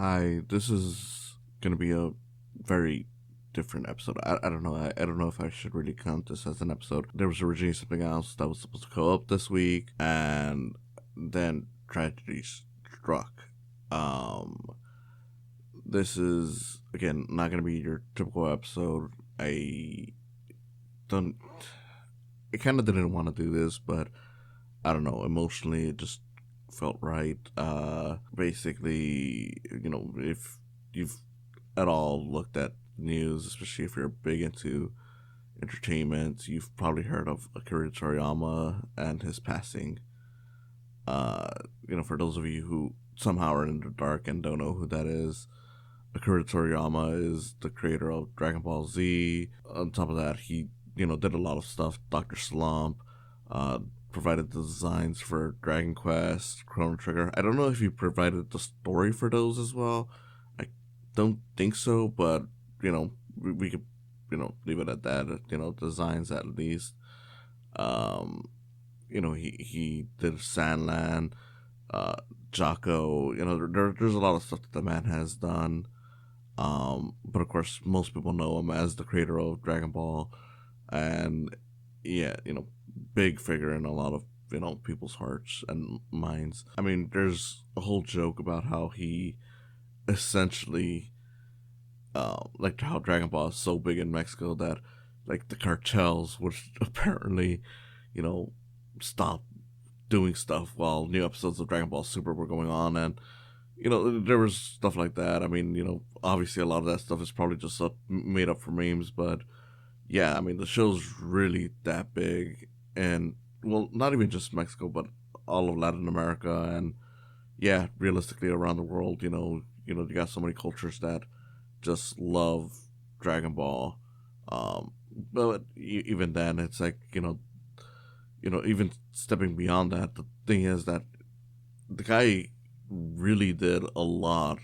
Hi, this is gonna be a very different episode. I don't know. I don't know if I should really count this as an episode. There was originally something else that was supposed to go up this week, and then tragedy struck. Um, this is again not gonna be your typical episode. I don't. I kind of didn't want to do this, but I don't know. Emotionally, it just felt right. Basically, if you've at all looked at news, especially if you're big into entertainment, you've probably heard of Akira Toriyama and his passing. Uh, for those of you who somehow are in the dark and don't know who that is, Akira Toriyama is the creator of Dragon Ball Z. On top of that, he did a lot of stuff. Doctor Slump, uh, provided the designs for Dragon Quest, Chrono Trigger. I don't know if he provided the story for those as well. I don't think so, but we could leave it at that. Designs at least. Um, he did Sandland, uh, Jocko. There's a lot of stuff that the man has done. But of course, most people know him as the creator of Dragon Ball, and yeah, big figure in a lot of people's hearts and minds. I mean, there's a whole joke about how he essentially, like how Dragon Ball is so big in Mexico that like the cartels would apparently, you know, stop doing stuff while new episodes of Dragon Ball Super were going on, and there was stuff like that. I mean, obviously a lot of that stuff is probably just made up for memes, but yeah, I mean, the show's really that big, and well, not even just Mexico, but all of Latin America, and yeah, realistically around the world. You got so many cultures that just love Dragon Ball. But even then, it's like even stepping beyond that, the thing is that the guy really did a lot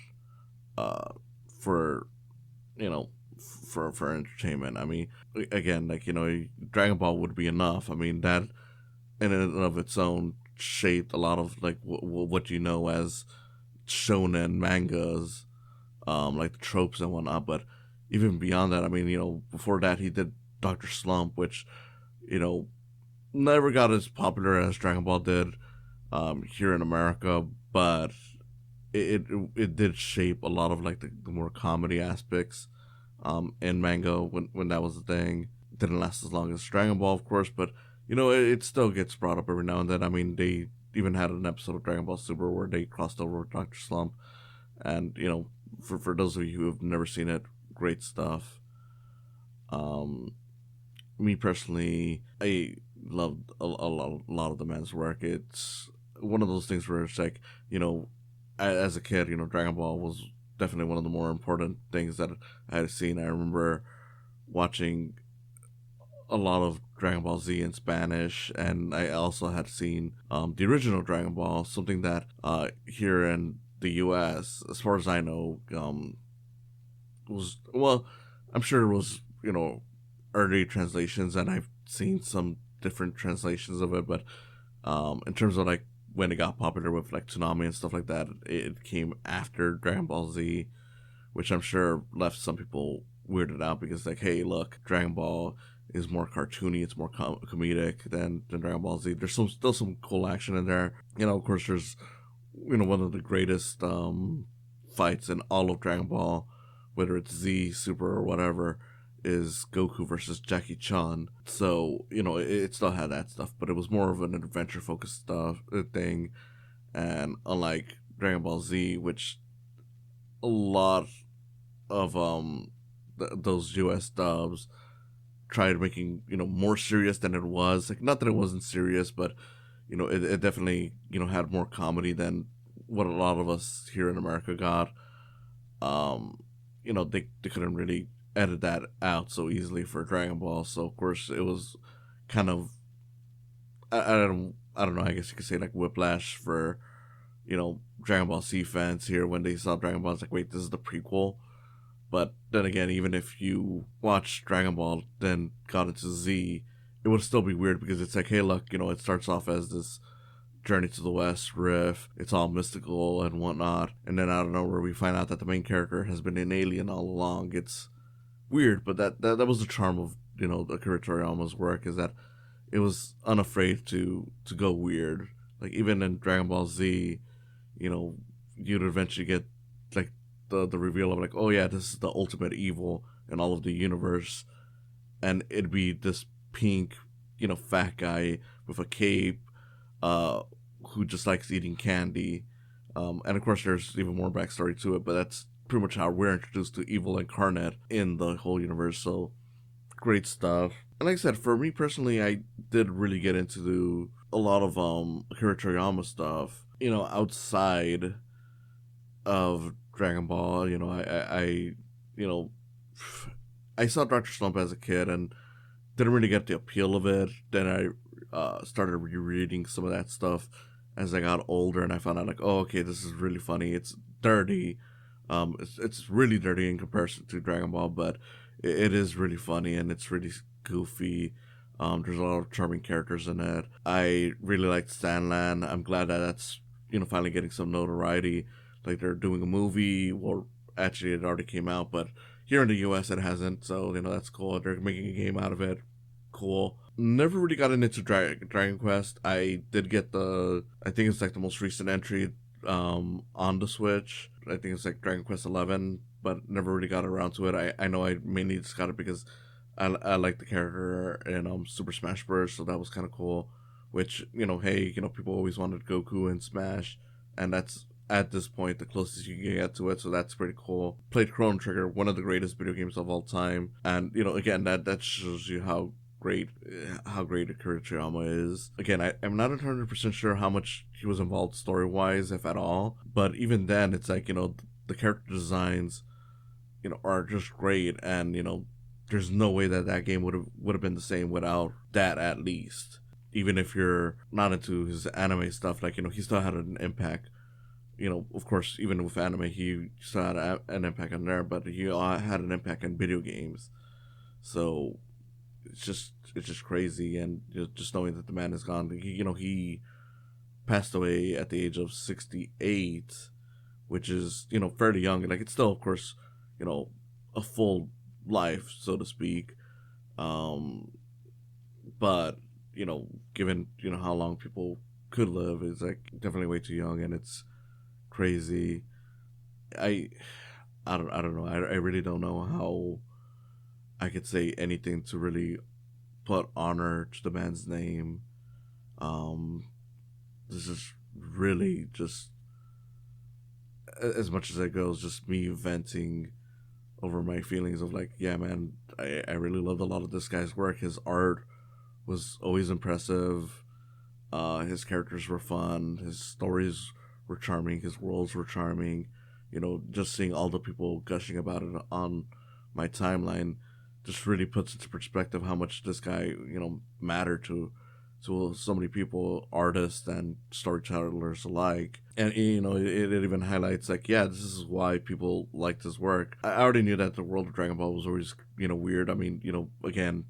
uh, for you know for entertainment. I mean, again, like Dragon Ball would be enough. I mean, that in and of its own shaped a lot of like what you know as shonen mangas, like the tropes and whatnot. But even beyond that, I mean, before that, he did Doctor Slump, which you know never got as popular as Dragon Ball did here in America, but it did shape a lot of like the more comedy aspects in manga when that was a thing. Didn't last as long as Dragon Ball, of course, but it still gets brought up every now and then. I mean, they even had an episode of Dragon Ball Super where they crossed over with Doctor Slump, and for those of you who have never seen it, great stuff. Um, Me personally, I loved a lot of the man's work. It's one of those things where it's like, as a kid, Dragon Ball was definitely one of the more important things that I had seen. I remember watching a lot of Dragon Ball Z in Spanish, and I also had seen the original Dragon Ball, something that here in the U.S., as far as I know, was, well, I'm sure it was early translations, and I've seen some different translations of it, but in terms of like when it got popular with like Tsunami and stuff like that, it came after Dragon Ball Z, which I'm sure left some people weirded out because like, hey, look, Dragon Ball is more cartoony, it's more comedic than Dragon Ball Z. There's still some cool action in there. Of course, there's one of the greatest fights in all of Dragon Ball, whether it's Z, Super, or whatever, is Goku versus Jackie Chan. So it still had that stuff, but it was more of an adventure focused stuff thing. And unlike Dragon Ball Z, which a lot of those US dubs tried making more serious than it was. Like, not that it wasn't serious, but it definitely had more comedy than what a lot of us here in America got. They couldn't really edit that out so easily for Dragon Ball, so of course it was kind of, I don't know, I guess you could say like whiplash for Dragon Ball Z fans here when they saw Dragon Ball. It's like, wait, this is the prequel. But then again, even if you watch Dragon Ball then got into Z, it would still be weird because it's like, hey, look, it starts off as this Journey to the West riff. It's all mystical and whatnot. And then out of nowhere, we find out that the main character has been an alien all along. It's weird, but that was the charm of, Akira Toriyama's work, is that it was unafraid to go weird. Like, even in Dragon Ball Z, you'd eventually get, like, the reveal of, like, oh yeah, this is the ultimate evil in all of the universe. And it'd be this pink, fat guy with a cape, who just likes eating candy. And of course, there's even more backstory to it, but that's pretty much how we're introduced to evil incarnate in the whole universe. So, great stuff. And like I said, for me personally, I did really get into a lot of Akira Toriyama stuff, outside of Dragon Ball. I saw Dr. Slump as a kid and didn't really get the appeal of it. Then I started rereading some of that stuff as I got older, and I found out, like, oh, okay, this is really funny. It's dirty. It's really dirty in comparison to Dragon Ball, but it is really funny, and it's really goofy. There's a lot of charming characters in it. I really liked Sandland. I'm glad that that's finally getting some notoriety. Like, they're doing a movie. Well, actually, it already came out, but here in the US it hasn't. So that's cool. They're making a game out of it. Cool. Never really got into Dragon Quest. I did get I think it's like the most recent entry on the Switch. I think it's like Dragon Quest 11, but never really got around to it. I know I mainly just got it because I like the character in Super Smash Bros. So that was kind of cool. Which, hey, people always wanted Goku in Smash, and that's at this point the closest you can get to it. So that's pretty cool. Played Chrono Trigger, one of the greatest video games of all time, and again, that shows you how great Akira Toriyama is. Again, I'm not 100% sure how much he was involved story-wise, if at all, but even then, it's like, the character designs, are just great, and, there's no way that game would have been the same without that, at least. Even if you're not into his anime stuff, like, he still had an impact. Of course, even with anime, he still had an impact on there, but he had an impact on video games. So it's just crazy, and just knowing that the man is gone. He passed away at the age of 68, which is fairly young. Like, it's still, of course, a full life, so to speak. But given how long people could live, is like definitely way too young, and it's crazy. I don't know. I really don't know how I could say anything to really put honor to the man's name. This is really just, as much as it goes, just me venting over my feelings of, like, yeah, man, I really loved a lot of this guy's work. His art was always impressive. His characters were fun. His stories were charming. His worlds were charming. Just seeing all the people gushing about it on my timeline just really puts into perspective how much this guy, mattered to so many people, artists and storytellers alike. And, it even highlights, like, yeah, this is why people liked his work. I already knew that the world of Dragon Ball was always, weird. I mean, again,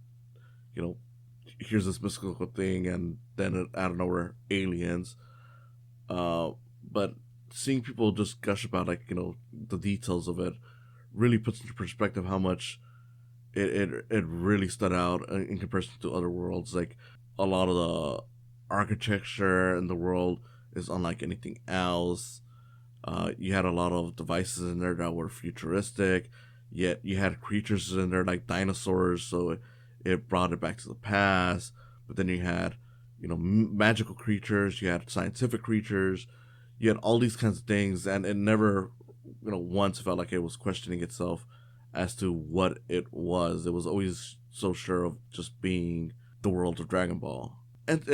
here's this mystical thing, and then out of nowhere, aliens. But seeing people just gush about, like, the details of it really puts into perspective how much it really stood out in comparison to other worlds. Like, a lot of the architecture in the world is unlike anything else. You had a lot of devices in there that were futuristic, yet you had creatures in there like dinosaurs, so it brought it back to the past. But then you had, magical creatures, you had scientific creatures, you had all these kinds of things, and it never, once felt like it was questioning itself as to what it was. It was always so sure of just being the world of Dragon Ball. And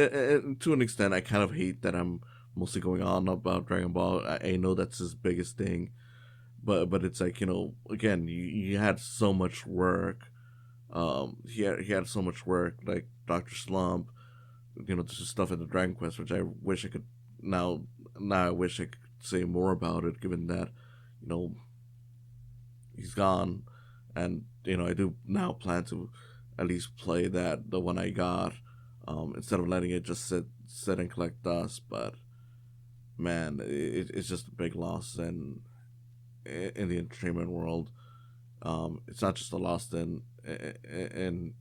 to an extent, I kind of hate that I'm mostly going on about Dragon Ball. I know that's his biggest thing, but it's like, again, you had so much work. He had so much work, like Dr. Slump, just stuff in the Dragon Quest, which I wish I could now I wish I could say more about it, given that, he's gone, and I do now plan to at least play the one I got, instead of letting it just sit sit and collect dust. But man, it's just a big loss in the entertainment world. It's not just a loss in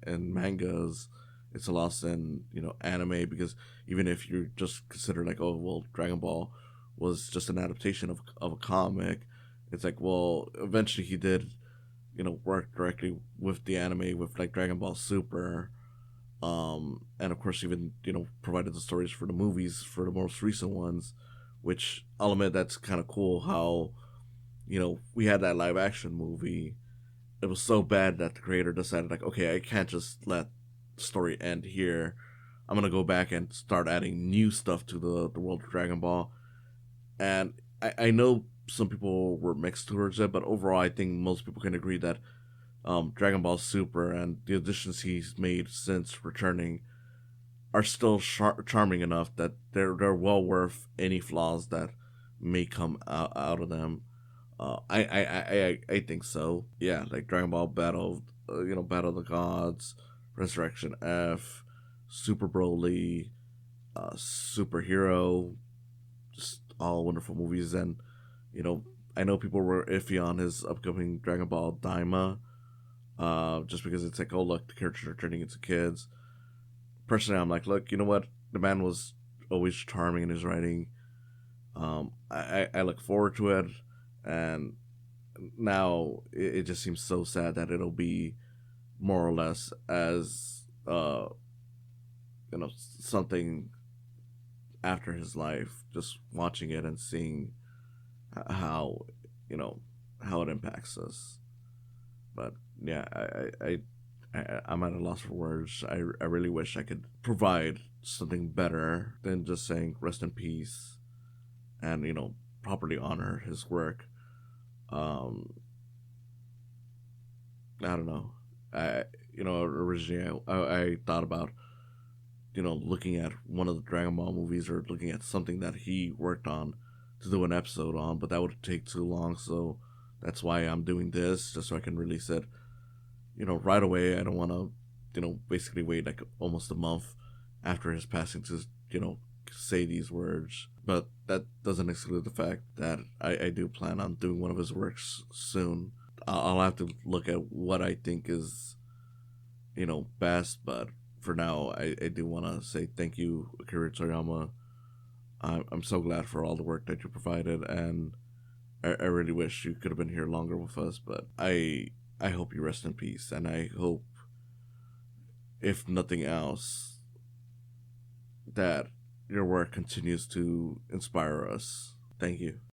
mangas. It's a loss in anime, because even if you just consider like, oh well, Dragon Ball was just an adaptation of a comic, it's like, well, eventually he did work directly with the anime with like Dragon Ball Super, and of course even provided the stories for the movies for the most recent ones, which I'll admit that's kind of cool how we had that live action movie. It was so bad that the creator decided like, okay, I can't just let the story end here. I'm gonna go back and start adding new stuff to the world of Dragon Ball. And I know some people were mixed towards it, but overall I think most people can agree that Dragon Ball Super and the additions he's made since returning are still charming enough that they're well worth any flaws that may come out of them. I think so. Yeah, like Dragon Ball Battle, Battle of the Gods, Resurrection F, Super Broly, Superhero, just all wonderful movies. And you know, I know people were iffy on his upcoming Dragon Ball Daima, just because it's like, oh look, the characters are turning into kids. Personally, I'm like, look, you know what? The man was always charming in his writing. I look forward to it, and now it just seems so sad that it'll be more or less as something after his life. Just watching it and seeing how you know how it impacts us. But yeah, I'm at a loss for words. I really wish I could provide something better than just saying rest in peace, and properly honor his work. um I don't know. I Originally I thought about looking at one of the Dragon Ball movies, or looking at something that he worked on to do an episode on, but that would take too long. So that's why I'm doing this, just so I can release it right away. I don't want to basically wait like almost a month after his passing to say these words. But that doesn't exclude the fact that I do plan on doing one of his works soon. I'll have to look at what I think is best, but for now I do want to say thank you, Akira Toriyama. I'm so glad for all the work that you provided, and I really wish you could have been here longer with us. But I hope you rest in peace, and I hope, if nothing else, that your work continues to inspire us. Thank you.